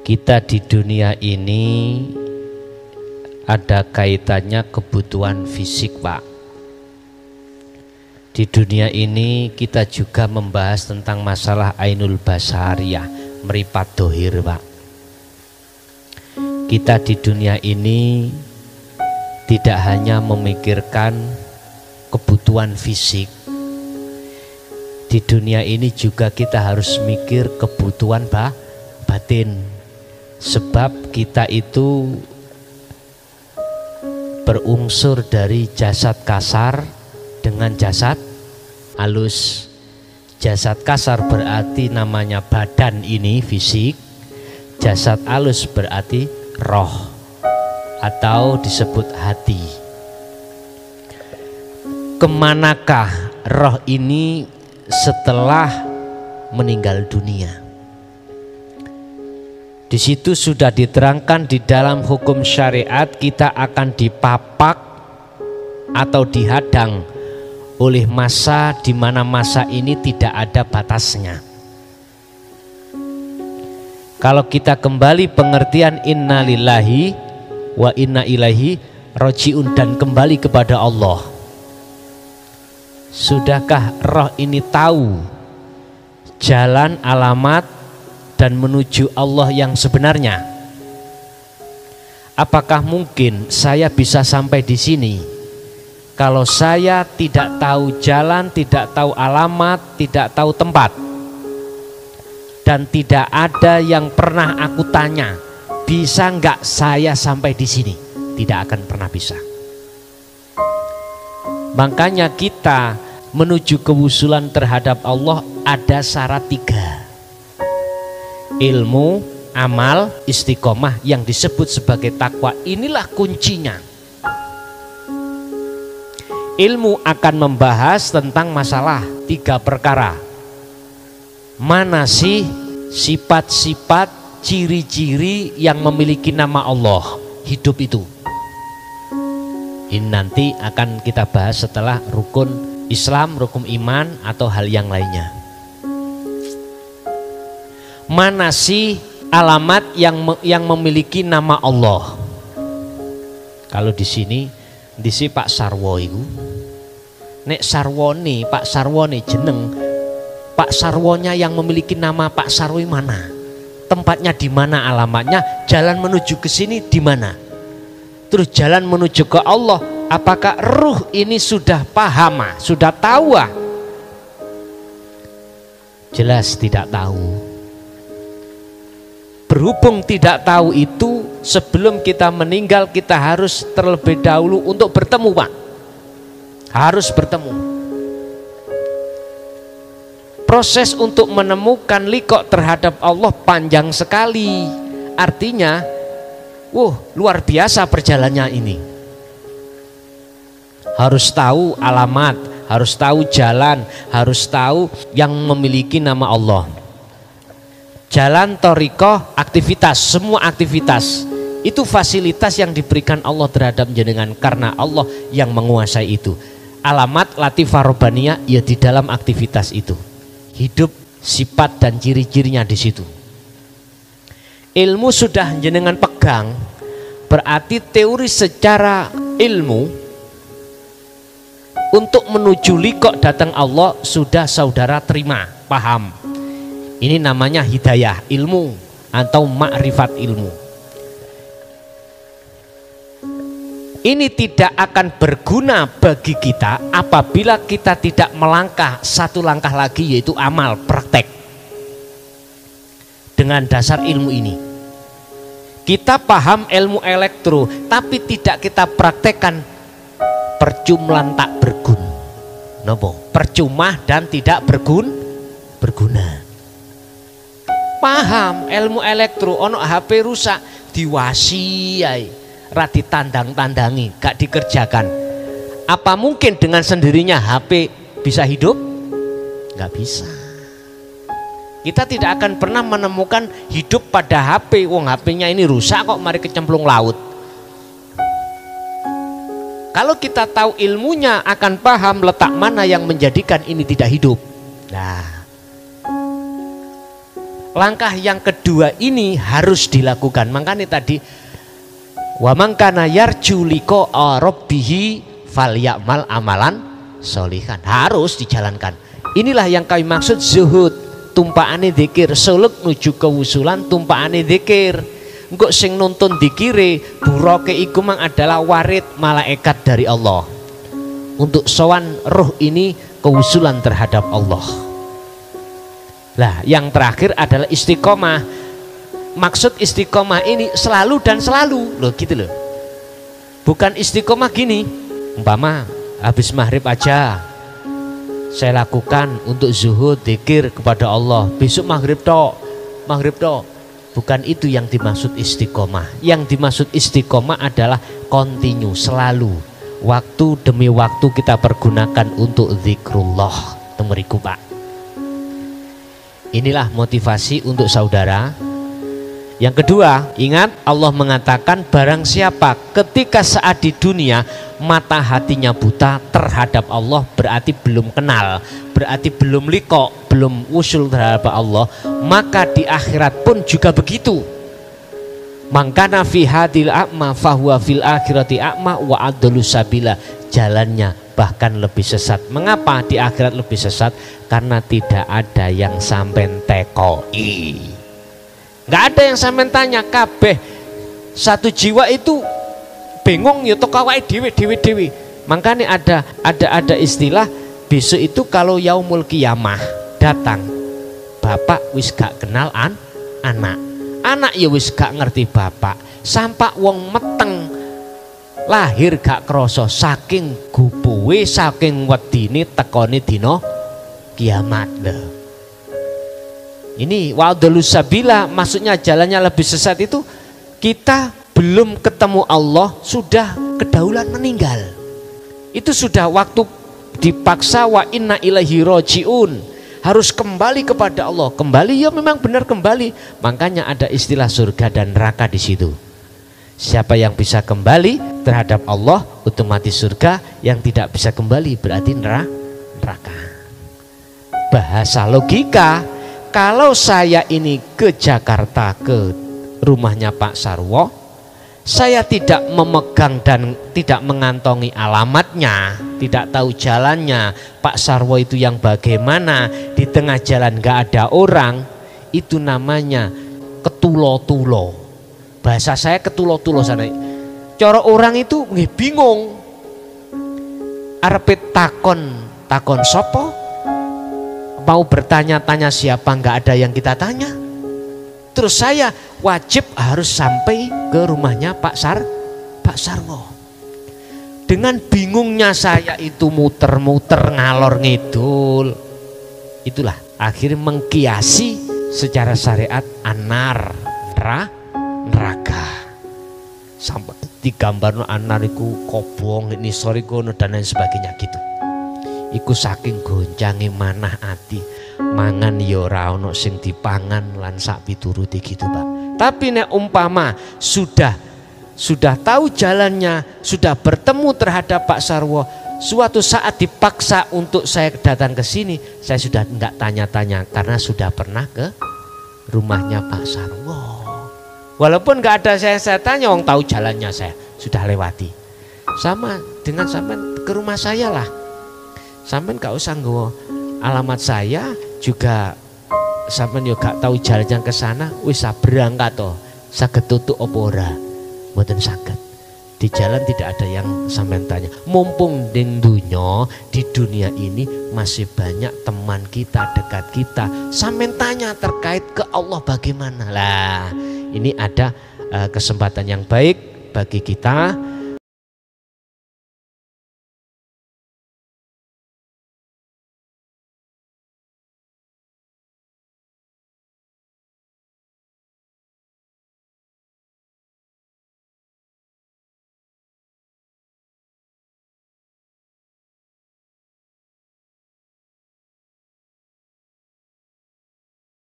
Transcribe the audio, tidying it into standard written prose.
Kita di dunia ini ada kaitannya kebutuhan fisik, Pak. Di dunia ini kita juga membahas tentang masalah ainul basariyah, meripat dohir, Pak. Kita di dunia ini tidak hanya memikirkan kebutuhan fisik. Di dunia ini juga kita harus mikir kebutuhan batin. Sebab kita itu berunsur dari jasad kasar dengan jasad halus. Jasad kasar berarti namanya badan ini fisik. Jasad halus berarti roh atau disebut hati. Kemanakah roh ini setelah meninggal dunia? Di situ sudah diterangkan di dalam hukum syariat kita akan dipapak atau dihadang oleh masa di mana masa ini tidak ada batasnya. Kalau kita kembali pengertian inna lillahi wa inna ilaihi rajiun dan kembali kepada Allah. Sudahkah roh ini tahu jalan, alamat dan menuju Allah yang sebenarnya? Apakah mungkin saya bisa sampai di sini kalau saya tidak tahu jalan, tidak tahu alamat, tidak tahu tempat, dan tidak ada yang pernah aku tanya, bisa nggak saya sampai di sini? Tidak akan pernah bisa. Makanya kita menuju kewusulan terhadap Allah ada syarat 3. Ilmu, amal, istiqomah yang disebut sebagai takwa. Inilah kuncinya. Ilmu akan membahas tentang masalah 3 perkara. Mana sih sifat-sifat, ciri-ciri yang memiliki nama Allah hidup itu? Ini nanti akan kita bahas setelah rukun Islam, rukun iman atau hal yang lainnya. Mana sih alamat yang memiliki nama Allah? Kalau di sini Pak Sarwo itu, nek Sarwoni, Pak Sarwoni jeneng Pak Sarwonya yang memiliki nama Pak Sarwo mana? Tempatnya di mana, alamatnya, jalan menuju ke sini di mana? Terus jalan menuju ke Allah, apakah ruh ini sudah paham, sudah tahu? Jelas tidak tahu. Berhubung tidak tahu itu, sebelum kita meninggal kita harus terlebih dahulu untuk bertemu, Pak. Harus bertemu. Proses untuk menemukan liqo terhadap Allah panjang sekali. Artinya, luar biasa perjalanannya ini. Harus tahu alamat, harus tahu jalan, harus tahu yang memiliki nama Allah. Jalan, thariqah, aktivitas, semua aktivitas itu fasilitas yang diberikan Allah terhadap jenengan karena Allah yang menguasai itu. Alamat latifah robbaniyah ya di dalam aktivitas itu. Hidup, sifat dan ciri-cirinya di situ. Ilmu sudah jenengan pegang, berarti teori secara ilmu untuk menuju liqo datang Allah sudah saudara terima, paham. Ini namanya hidayah ilmu atau makrifat ilmu. Ini tidak akan berguna bagi kita apabila kita tidak melangkah satu langkah lagi, yaitu amal, praktek. Dengan dasar ilmu ini kita paham ilmu elektro tapi tidak kita praktekkan, percuma tak berguna. Nopo? Percuma dan tidak berguna. Paham ilmu elektro, ono HP rusak diwasiai, rati tandang-tandangi, gak dikerjakan. Apa mungkin dengan sendirinya HP bisa hidup? Gak bisa. Kita tidak akan pernah menemukan hidup pada HP. Wong HP-nya ini rusak kok, mari kecemplung laut. Kalau kita tahu ilmunya akan paham letak mana yang menjadikan ini tidak hidup. Nah, Langkah yang kedua ini harus dilakukan. Makanya tadi wa man kana yarju liqa rabbih falyamal amalan sholihan, harus dijalankan. Inilah yang kami maksud zuhud, tumpaane zikir, suluk nuju kewusulan tumpaane zikir. Engko sing nuntun zikire buroke iku mang adalah warid malaikat dari Allah untuk sowan ruh ini kewusulan terhadap Allah. Lah, yang terakhir adalah istiqomah. Maksud istiqomah ini selalu dan selalu, loh gitu loh. Bukan istiqomah gini, umpama habis maghrib aja saya lakukan untuk zuhud, zikir kepada Allah. Besok maghrib tok. Bukan itu yang dimaksud istiqomah. Yang dimaksud istiqomah adalah kontinu, selalu. Waktu demi waktu kita pergunakan untuk zikrullah. Temeriku Pak. Inilah motivasi untuk saudara. Yang kedua, ingat Allah mengatakan barang siapa ketika saat di dunia mata hatinya buta terhadap Allah, berarti belum kenal, berarti belum liqa, belum usul terhadap Allah, maka di akhirat pun juga begitu. Mangkana fi hadil a'ma fahuwa fil akhirati a'ma wa adlu sabila, jalannya bahkan lebih sesat. Mengapa di akhirat lebih sesat? Karena tidak ada yang sampean tekoi, nggak ada yang sampean tanya. Kabeh satu jiwa itu bingung ya tok awake dewe. Makanya ada istilah besok itu kalau yaumul qiyamah datang, bapak wis gak kenal anak ya wis gak ngerti bapak, sampak wong meteng lahir gak kroso saking gupuwe, saking wedine tekone dina kiamat. Ini wa'adlu sabila, maksudnya jalannya lebih sesat itu kita belum ketemu Allah sudah kedaulan meninggal. Itu sudah waktu dipaksa wa inna ilaihi rajiun, harus kembali kepada Allah. Kembali ya memang benar kembali. Makanya ada istilah surga dan neraka di situ. Siapa yang bisa kembali terhadap Allah otomatis surga, yang tidak bisa kembali berarti neraka. Bahasa logika, kalau saya ini ke Jakarta ke rumahnya Pak Sarwo, saya tidak memegang dan tidak mengantongi alamatnya, tidak tahu jalannya, Pak Sarwo itu yang bagaimana, di tengah jalan gak ada orang, itu namanya ketulo-tulo. Bahasa saya ketulo-tulo sana. Cara orang itu nggih bingung. Arepe takon sopo? Mau bertanya-tanya siapa, nggak ada yang kita tanya. Terus saya wajib harus sampai ke rumahnya Pak Sarwo. Dengan bingungnya saya itu muter-muter ngalor ngidul. Itulah akhirnya mengkiasi secara syariat anar neraka. Sampai digambarno anar iku kobong, ini sorry kono dan lain sebagainya gitu. Iku saking goncange manah ati, mangan ya ora ono sing dipangan lan sak pituruti gitu Pak. Tapi nek umpama sudah tahu jalannya, sudah bertemu terhadap Pak Sarwo, suatu saat dipaksa untuk saya datang ke sini, saya sudah enggak tanya-tanya karena sudah pernah ke rumahnya Pak Sarwo. Walaupun enggak ada saya tanya, wong tahu jalannya saya sudah lewati. Sama dengan sampean ke rumah saya lah. Sampean gak usah nggawa alamat saya juga, sampean yo gak tahu jalan ke sana, wis berangkat toh. Saged tutuk apa ora? Mboten saged. Di jalan tidak ada yang sampean tanya. Mumpung di dunia ini masih banyak teman kita, dekat kita. Sampean tanya terkait ke Allah bagaimana? Lah, ini ada kesempatan yang baik bagi kita